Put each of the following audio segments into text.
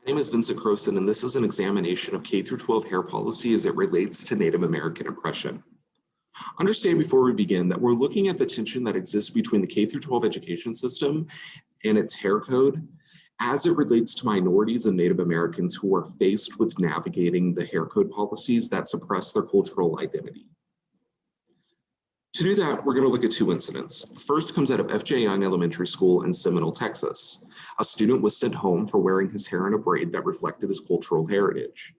My name is Vincent Crowson, and this is an examination of K-12 hair policy as it relates to Native American oppression. Understand before we begin that we're looking at the tension that exists between the K-12 education system and its hair code as it relates to minorities and Native Americans who are faced with navigating the hair code policies that suppress their cultural identity. To do that, we're going to look at two incidents. The first comes out of F.J. Young Elementary School in Seminole, Texas. A student was sent home for wearing his hair in a braid that reflected his cultural heritage.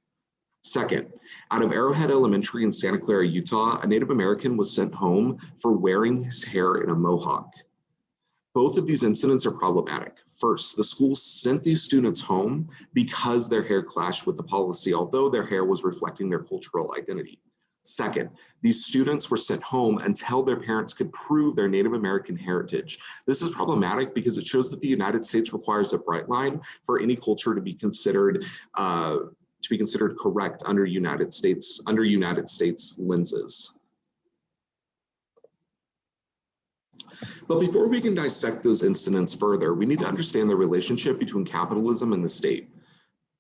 Second, out of Arrowhead Elementary in Santa Clara, Utah, a Native American was sent home for wearing his hair in a mohawk. Both of these incidents are problematic. First, the school sent these students home because their hair clashed with the policy, although their hair was reflecting their cultural identity. Second, these students were sent home until their parents could prove their Native American heritage. This is problematic because it shows that the United States requires a bright line for any culture to be considered correct under United States lenses. But before we can dissect those incidents further, we need to understand the relationship between capitalism and the state.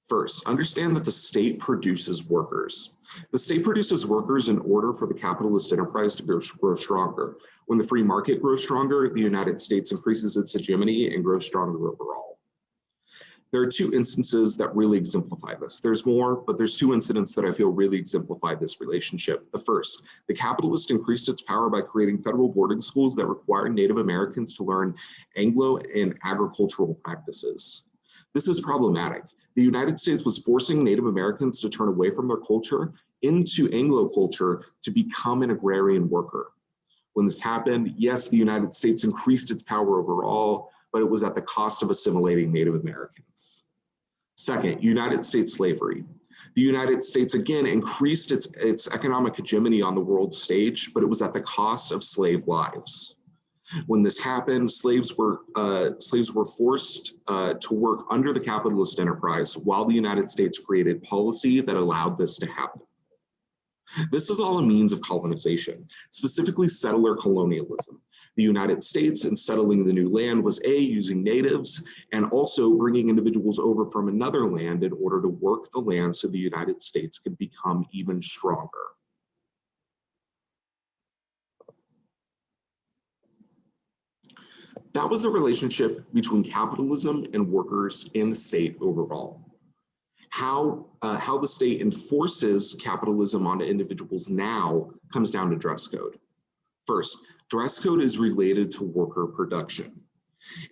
First, understand that the state produces workers. The state produces workers in order for the capitalist enterprise to grow stronger. When the free market grows stronger, the United States increases its hegemony and grows stronger overall. There are two instances that really exemplify this. There's more, but there's two incidents that I feel really exemplify this relationship. The first, the capitalist increased its power by creating federal boarding schools that require Native Americans to learn Anglo and agricultural practices. This is problematic. The United States was forcing Native Americans to turn away from their culture into Anglo culture to become an agrarian worker. When this happened, yes, the United States increased its power overall, but it was at the cost of assimilating Native Americans. Second, United States slavery. The United States again increased its economic hegemony on the world stage, but it was at the cost of slave lives. When this happened, slaves were forced to work under the capitalist enterprise while the United States created policy that allowed this to happen. This is all a means of colonization, specifically settler colonialism. The United States, in settling the new land, was using natives and also bringing individuals over from another land in order to work the land so the United States could become even stronger. That was the relationship between capitalism and workers and the state overall. How the state enforces capitalism onto individuals now comes down to dress code. First, dress code is related to worker production.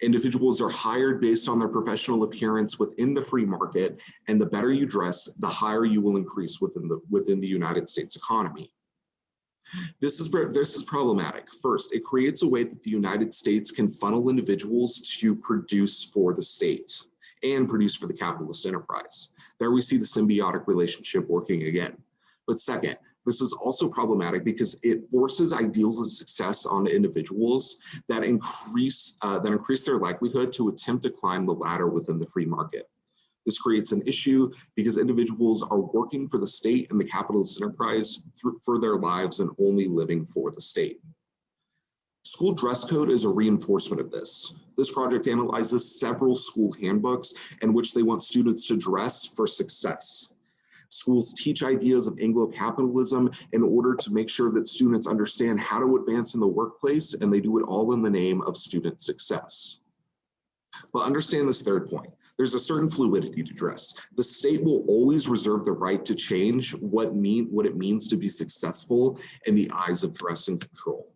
Individuals are hired based on their professional appearance within the free market, and the better you dress, the higher you will increase within the United States economy. This is problematic. First, it creates a way that the United States can funnel individuals to produce for the state and produce for the capitalist enterprise. There we see the symbiotic relationship working again. But second, this is also problematic because it forces ideals of success on individuals that increase their likelihood to attempt to climb the ladder within the free market. This creates an issue because individuals are working for the state and the capitalist enterprise for their lives and only living for the state. School dress code is a reinforcement of this. This project analyzes several school handbooks in which they want students to dress for success. Schools teach ideas of Anglo-capitalism in order to make sure that students understand how to advance in the workplace, and they do it all in the name of student success. But understand this third point. There's a certain fluidity to dress. The state will always reserve the right to change what it means to be successful in the eyes of dress and control.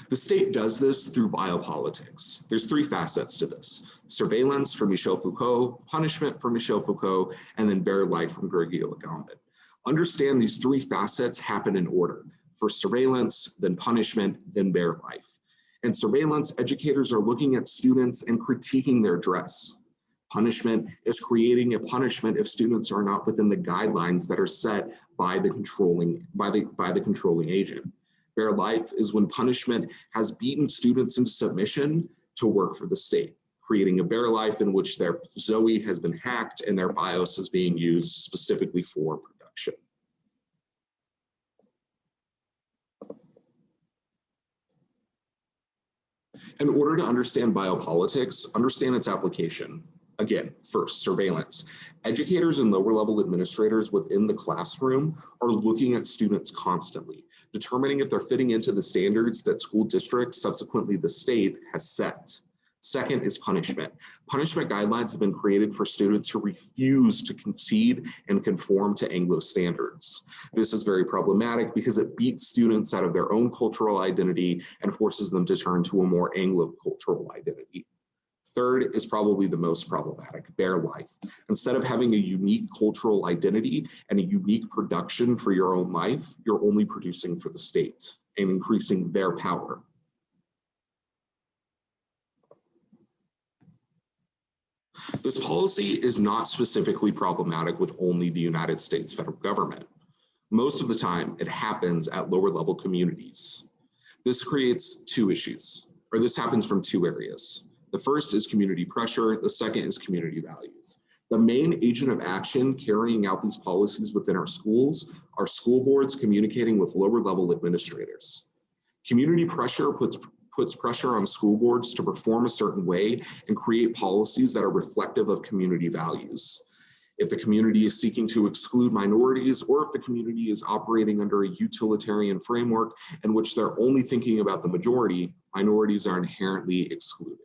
The state does this through biopolitics. There's three facets to this: surveillance from Michel Foucault, punishment from Michel Foucault, and then bare life from Gregorio Agamben. Understand these three facets happen in order. First surveillance, then punishment, then bare life. In surveillance, educators are looking at students and critiquing their dress. Punishment is creating a punishment if students are not within the guidelines that are set by the controlling agent. Bare life is when punishment has beaten students into submission to work for the state, creating a bare life in which their Zoe has been hacked and their BIOS is being used specifically for production. In order to understand biopolitics, understand its application. Again, first, surveillance. Educators and lower level administrators within the classroom are looking at students constantly, determining if they're fitting into the standards that school districts, subsequently the state, has set. Second is punishment. Punishment guidelines have been created for students who refuse to concede and conform to Anglo standards. This is very problematic because it beats students out of their own cultural identity and forces them to turn to a more Anglo cultural identity. Third is probably the most problematic, bare life. Instead of having a unique cultural identity and a unique production for your own life, you're only producing for the state and increasing their power. This policy is not specifically problematic with only the United States federal government. Most of the time, it happens at lower level communities. This creates two issues, or this happens from two areas. The first is community pressure, the second is community values. The main agent of action carrying out these policies within our schools are school boards communicating with lower level administrators. Community pressure puts pressure on school boards to perform a certain way and create policies that are reflective of community values. If the community is seeking to exclude minorities, or if the community is operating under a utilitarian framework in which they're only thinking about the majority, minorities are inherently excluded.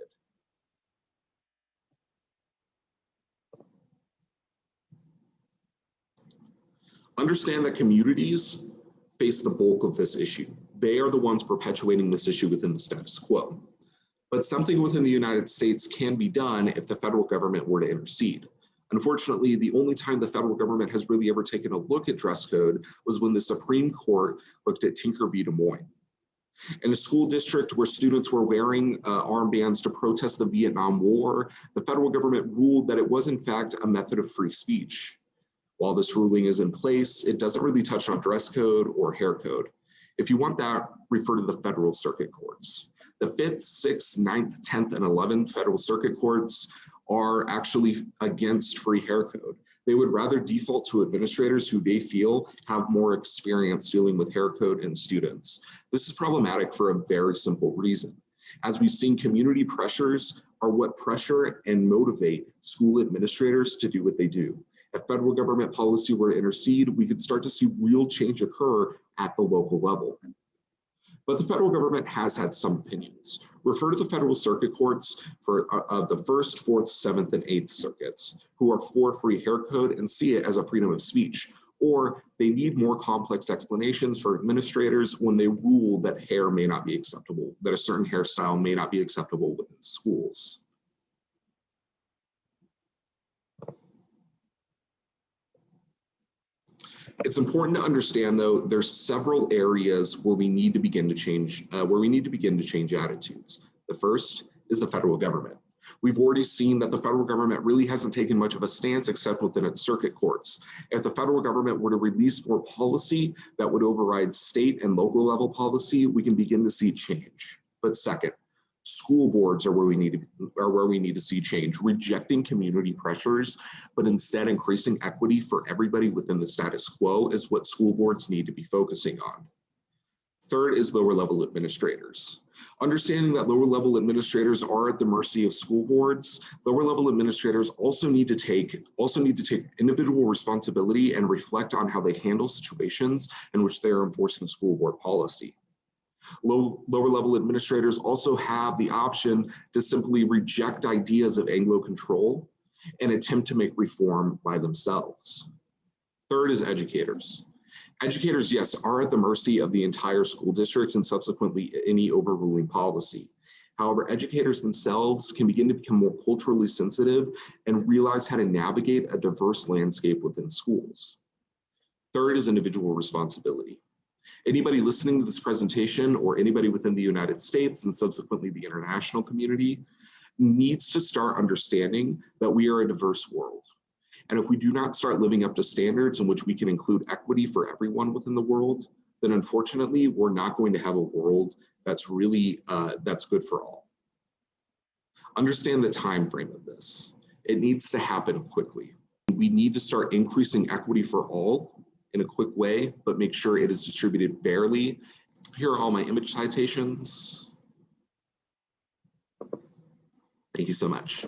Understand that communities face the bulk of this issue. They are the ones perpetuating this issue within the status quo. But something within the United States can be done if the federal government were to intercede. Unfortunately, the only time the federal government has really ever taken a look at dress code was when the Supreme Court looked at Tinker v. Des Moines. In a school district where students were wearing armbands to protest the Vietnam War, the federal government ruled that it was in fact a method of free speech. While this ruling is in place, it doesn't really touch on dress code or hair code. If you want that, refer to the federal circuit courts. The 5th, 6th, 9th, 10th, and 11th federal circuit courts are actually against free hair code. They would rather default to administrators who they feel have more experience dealing with hair code and students. This is problematic for a very simple reason. As we've seen, community pressures are what pressure and motivate school administrators to do what they do. If federal government policy were to intercede, we could start to see real change occur at the local level. But the federal government has had some opinions. Refer to the federal circuit courts of the 1st, 4th, 7th, and 8th circuits, who are for free hair code and see it as a freedom of speech. Or they need more complex explanations for administrators when they rule that hair may not be acceptable, that a certain hairstyle may not be acceptable within schools. It's important to understand, though, there's several areas where we need to begin to change, attitudes. The first is the federal government. We've already seen that the federal government really hasn't taken much of a stance except within its circuit courts. If the federal government were to release more policy that would override state and local level policy, we can begin to see change. But second, school boards are where we need to see change, rejecting community pressures, but instead increasing equity for everybody within the status quo is what school boards need to be focusing on. Third is lower level administrators. Understanding that lower level administrators are at the mercy of school boards, lower level administrators also need to take individual responsibility and reflect on how they handle situations in which they are enforcing school board policy. Lower level administrators also have the option to simply reject ideas of Anglo control and attempt to make reform by themselves. Third is educators. Educators, yes, are at the mercy of the entire school district and subsequently any overruling policy. However, educators themselves can begin to become more culturally sensitive and realize how to navigate a diverse landscape within schools. Third is individual responsibility. Anybody listening to this presentation or anybody within the United States and subsequently the international community needs to start understanding that we are a diverse world. And if we do not start living up to standards in which we can include equity for everyone within the world, then unfortunately, we're not going to have a world that's really, that's good for all. Understand the time frame of this. It needs to happen quickly. We need to start increasing equity for all in a quick way, but make sure it is distributed fairly. Here are all my image citations. Thank you so much.